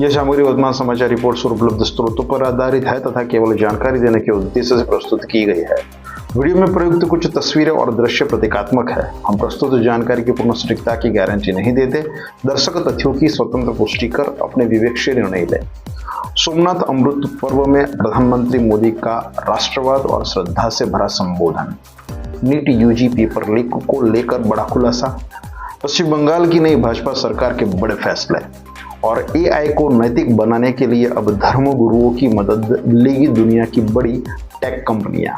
यह सामग्री वर्तमान समाचार रिपोर्ट्स और उपलब्ध स्रोतों पर आधारित है तथा केवल जानकारी देने के उद्देश्य से प्रस्तुत की गई है। वीडियो में प्रयुक्त कुछ तस्वीरें और दृश्य प्रतीकात्मक है। हम प्रस्तुत जानकारी की पूर्ण सटीकता की गारंटी नहीं देते। दर्शक तथ्यों की स्वतंत्र पुष्टि कर अपने विवेक से निर्णय लें। सोमनाथ अमृत पर्व में प्रधानमंत्री मोदी का राष्ट्रवाद और श्रद्धा से भरा संबोधन। नीट यूजी पेपर लीक को लेकर बड़ा खुलासा। पश्चिम बंगाल की नई भाजपा सरकार के बड़े फैसले और एआई को नैतिक बनाने के लिए अब धर्म गुरुओं की मदद लेगी दुनिया की बड़ी टेक कंपनियां।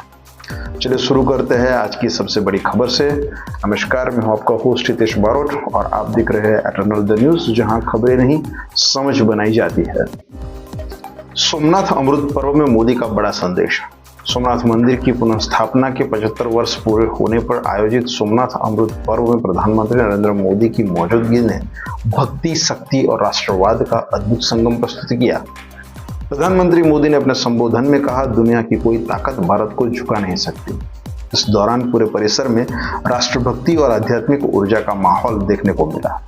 चलिए शुरू करते हैं आज की सबसे बड़ी खबर से। नमस्कार, मैं हूं आपका होस्ट हितेश बारोट और आप देख रहे हैं एटर्नल द न्यूज, जहां खबरें नहीं समझ बनाई जाती है। सोमनाथ अमृत पर्व में मोदी का बड़ा संदेश। सोमनाथ मंदिर की पुनर्स्थापना के 75 वर्ष पूरे होने पर आयोजित सोमनाथ अमृत पर्व में प्रधानमंत्री नरेंद्र मोदी की मौजूदगी ने भक्ति, शक्ति और राष्ट्रवाद का अद्भुत संगम प्रस्तुत किया। प्रधानमंत्री मोदी ने अपने संबोधन में कहा, दुनिया की कोई ताकत भारत को झुका नहीं सकती। इस दौरान पूरे परिसर में राष्ट्रभक्ति और आध्यात्मिक ऊर्जा का माहौल देखने को मिला।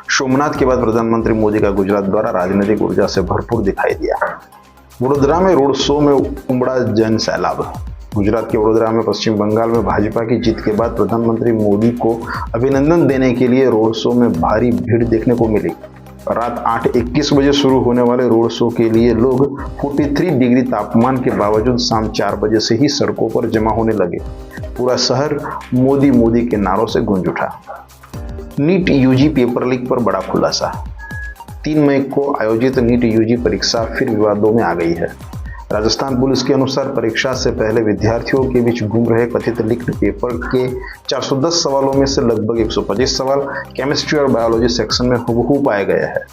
सोमनाथ के बाद प्रधानमंत्री मोदी का गुजरात द्वारा राजनीतिक ऊर्जा से भरपूर दिखाई दिया। वडोदरा में रोड शो में उमड़ा जन सैलाब। गुजरात के वडोदरा में पश्चिम बंगाल में भाजपा की जीत के बाद प्रधानमंत्री मोदी को अभिनंदन देने के लिए रोड शो में भारी भीड़ देखने को मिली। रात 8:21 बजे शुरू होने वाले रोड शो के लिए लोग 43 डिग्री तापमान के बावजूद शाम 4 बजे से ही सड़कों पर जमा होने लगे। पूरा शहर मोदी मोदी के नारों से गूंज उठा। नीट यूजी पेपर लीक पर बड़ा खुलासा। 3 मई को आयोजित नीट यूजी परीक्षा फिर विवादों में आ गई है। राजस्थान पुलिस के अनुसार परीक्षा से पहले विद्यार्थियों के बीच घूम रहे कथित लीक्ड पेपर के 410 सवालों में से लगभग 125 सवाल केमिस्ट्री और बायोलॉजी सेक्शन में हूबहू पाए गए हैं।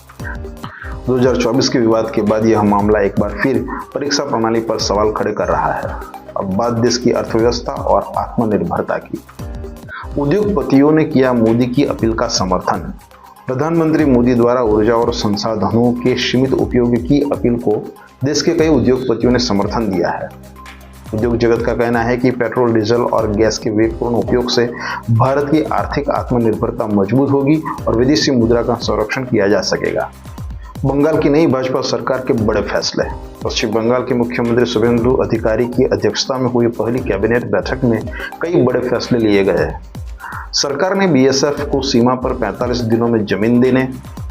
2024 के विवाद के बाद यह मामला एक बार फिर परीक्षा प्रणाली पर सवाल खड़े कर रहा है। अब बात देश की अर्थव्यवस्था और आत्मनिर्भरता की। उद्योगपतियों ने किया मोदी की अपील का समर्थन। प्रधानमंत्री मोदी द्वारा ऊर्जा और संसाधनों के सीमित उपयोग की अपील को देश के कई उद्योगपतियों ने समर्थन दिया है। उद्योग जगत का कहना है कि पेट्रोल, डीजल और गैस के विवेकपूर्ण उपयोग से भारत की आर्थिक आत्मनिर्भरता मजबूत होगी और विदेशी मुद्रा का संरक्षण किया जा सकेगा। बंगाल की नई भाजपा सरकार के बड़े फैसले। पश्चिम बंगाल के मुख्यमंत्री शुभेंदु अधिकारी की अध्यक्षता में हुई पहली कैबिनेट बैठक में कई बड़े फैसले लिए गए हैं। सरकार ने बीएसएफ को सीमा पर 45 दिनों में जमीन देने,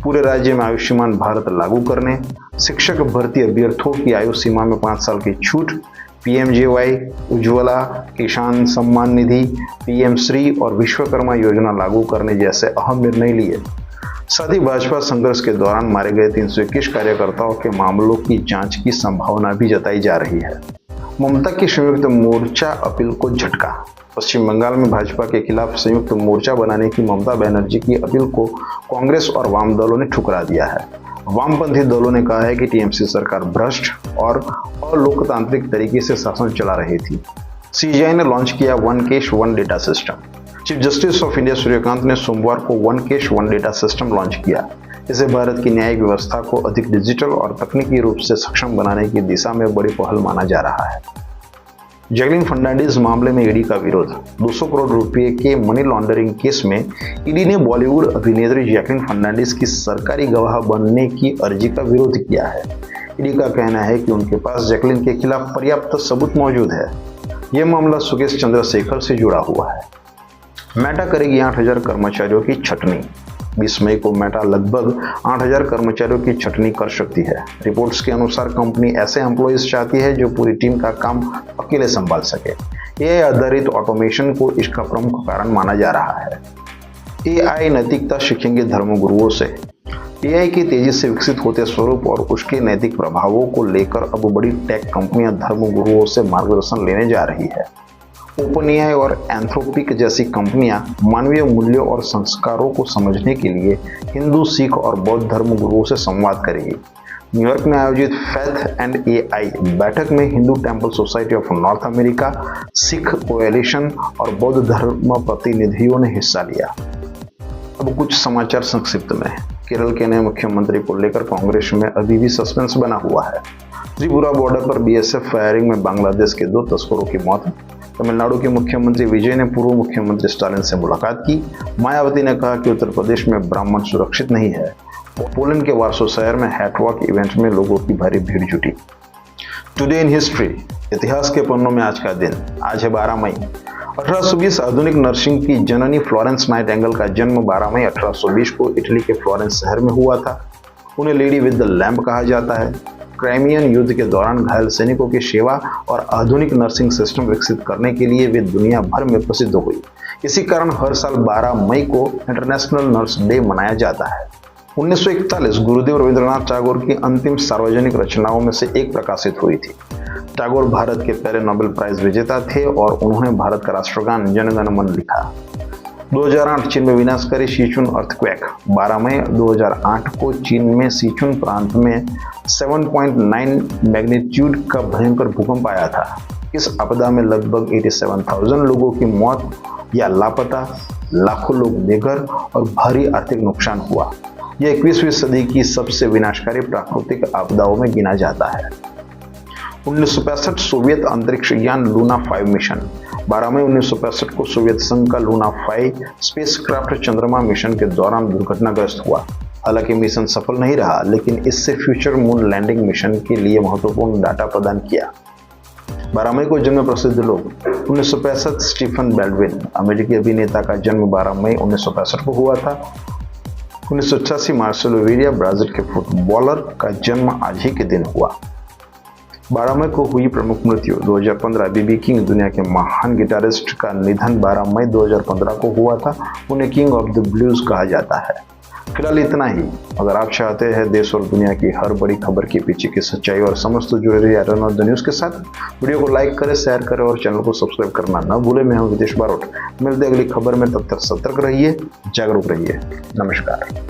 पूरे राज्य में आयुष्मान भारत लागू करने, शिक्षक भर्ती अभ्यर्थियों की आयु सीमा में 5 साल की छूट, पीएमजेवाई, उज्ज्वला, किसान सम्मान निधि, पीएम श्री और विश्वकर्मा योजना लागू करने जैसे अहम निर्णय लिए। साथ ही भाजपा संघर्ष के दौरान मारे गए 321 कार्यकर्ताओं के मामलों की जांच की संभावना भी जताई जा रही है। ममता की संयुक्त मोर्चा अपील को झटका। पश्चिम बंगाल में भाजपा के खिलाफ संयुक्त मोर्चा बनाने की ममता बनर्जी की अपील को कांग्रेस और वाम दलों ने ठुकरा दिया है। वामपंथी दलों ने कहा है कि टीएमसी सरकार भ्रष्ट और अलोकतांत्रिक तरीके से शासन चला रही थी। सीजीआई ने लॉन्च किया one case one data system. Chief justice of India Suryakant ने सोमवार को one case one data system launch किया। इसे भारत की न्यायिक व्यवस्था को अधिक डिजिटल और तकनीकी रूप से सक्षम बनाने की दिशा में बड़ी पहल माना जा रहा है। जैकलिन फर्नांडिस मामले में ईडी का विरोध। 200 करोड़ रुपए के मनी लॉन्ड्रिंग केस में ईडी ने बॉलीवुड अभिनेत्री जैकलिन फर्नांडिस की सरकारी गवाह बनने की अर्जी का विरोध किया है। ईडी का कहना है कि उनके पास जैकलिन के खिलाफ पर्याप्त सबूत मौजूद है। यह मामला सुकेश चंद्रशेखर से जुड़ा हुआ है। मेटा करेगी 8000 कर्मचारियों की छटनी। 20 मई को मेटा लगभग 8000 कर्मचारियों की छटनी कर सकती है। रिपोर्ट्स के अनुसार कंपनी ऐसे एम्प्लॉइज चाहती है जो पूरी टीम का काम अकेले संभाल सके। एआई आधारित ऑटोमेशन को इसका प्रमुख कारण माना जा रहा है। एआई नैतिकता सीखेंगे धर्मगुरुओं से। एआई के तेजी से विकसित होते स्वरूप और उसके नैतिक प्रभावों को लेकर अब बड़ी टेक कंपनियां धर्मगुरुओं से मार्गदर्शन लेने जा रही है। ओपनएआई और एंथ्रोपिक जैसी कंपनियां मानवीय मूल्यों और संस्कारों को समझने के लिए हिंदू, सिख और बौद्ध धर्म गुरुओं से संवाद करेगी। न्यूयॉर्क में आयोजित फेथ एंड एआई बैठक में Hindu temple society of north America, Sikh coalition और बौद्ध धर्म प्रतिनिधियों ने हिस्सा लिया। अब कुछ समाचार संक्षिप्त में। केरल के नए मुख्यमंत्री को लेकर कांग्रेस में अभी भी सस्पेंस बना हुआ है। त्रिपुरा बॉर्डर पर बीएसएफ फायरिंग में बांग्लादेश के 2 तस्करों की मौत। तमिलनाडु के मुख्यमंत्री विजय ने पूर्व मुख्यमंत्री स्टालिन से मुलाकात की। मायावती ने कहा कि उत्तर प्रदेश में ब्राह्मण सुरक्षित नहीं है। पोलैंड के वार्सो शहर में हैटवॉक इवेंट में लोगों की भारी भीड़ जुटी। टुडे इन हिस्ट्री, इतिहास के पन्नों में आज का दिन। आज है 12 मई 1820। आधुनिक नर्सिंग की जननी फ्लोरेंस नाइटिंगेल का जन्म 12 मई 1820 को इटली के फ्लोरेंस शहर में हुआ था। उन्हें लेडी विद द लैम्प कहा जाता है। क्राइमियन युद्ध के दौरान घायल सैनिकों की सेवा और आधुनिक नर्सिंग सिस्टम विकसित करने के लिए वे दुनिया भर में प्रसिद्ध हुई। इसी कारण हर साल 12 मई को इंटरनेशनल नर्स डे मनाया जाता है। 1941 गुरुदेव रविंद्रनाथ टैगोर की अंतिम सार्वजनिक रचनाओं में से एक प्रकाशित हुई थी। टैगोर भारत के पहले नोबेल प्राइज विजेता थे और उन्होंने भारत का राष्ट्रगान जन गण मन लिखा। 2008 चीन में विनाशकारी सिचुन अर्थक्वेक। 12 मई 2008 को चीन में सिचुन प्रांत में 7.9 मैग्नीट्यूड का भयंकर भूकंप आया था। इस आपदा में लगभग 87,000 लोगों की मौत या लापता, लाखों लोग बेघर और भारी आर्थिक नुकसान हुआ। यह 21वीं सदी की सबसे विनाशकारी प्राकृतिक आपदाओं में गिना जाता है। 1965 सोवियत अंतरिक्ष यान लूना 5 मिशन। 12 मई 1965 को सोवियत संघ का लूना 5 स्पेसक्राफ्ट चंद्रमा मिशन के दौरान दुर्घटनाग्रस्त हुआ। हालांकि मिशन सफल नहीं रहा, लेकिन इससे फ्यूचर मून लैंडिंग मिशन के लिए महत्वपूर्ण डाटा प्रदान किया। 12 मई को जन्मे प्रसिद्ध लोग। 1965 स्टीफन बाल्डविन, अमेरिकी अभिनेता का जन्म 12 मई 1965 को हुआ था। 1986 मार्सेलो विरिया, ब्राजील के फुटबॉलर का जन्म आज ही के दिन हुआ। 12 मई को हुई प्रमुख मृत्यु। 2015 बीबी किंग, दुनिया के महान गिटारिस्ट का निधन 12 मई 2015 को हुआ था। उन्हें किंग ऑफ द ब्लूज कहा जाता है। फिलहाल इतना ही। अगर आप चाहते हैं देश और दुनिया की हर बड़ी खबर के पीछे की सच्चाई और समझ तो जुड़े रहिए रन ऑफ द न्यूज के साथ। वीडियो को लाइक करें, शेयर करें और चैनल को सब्सक्राइब करना न भूलें। मैं हूं विदेश बारोट। मिलते अगली खबर में, तब तक सतर्क रहिए, जागरूक रहिए। नमस्कार।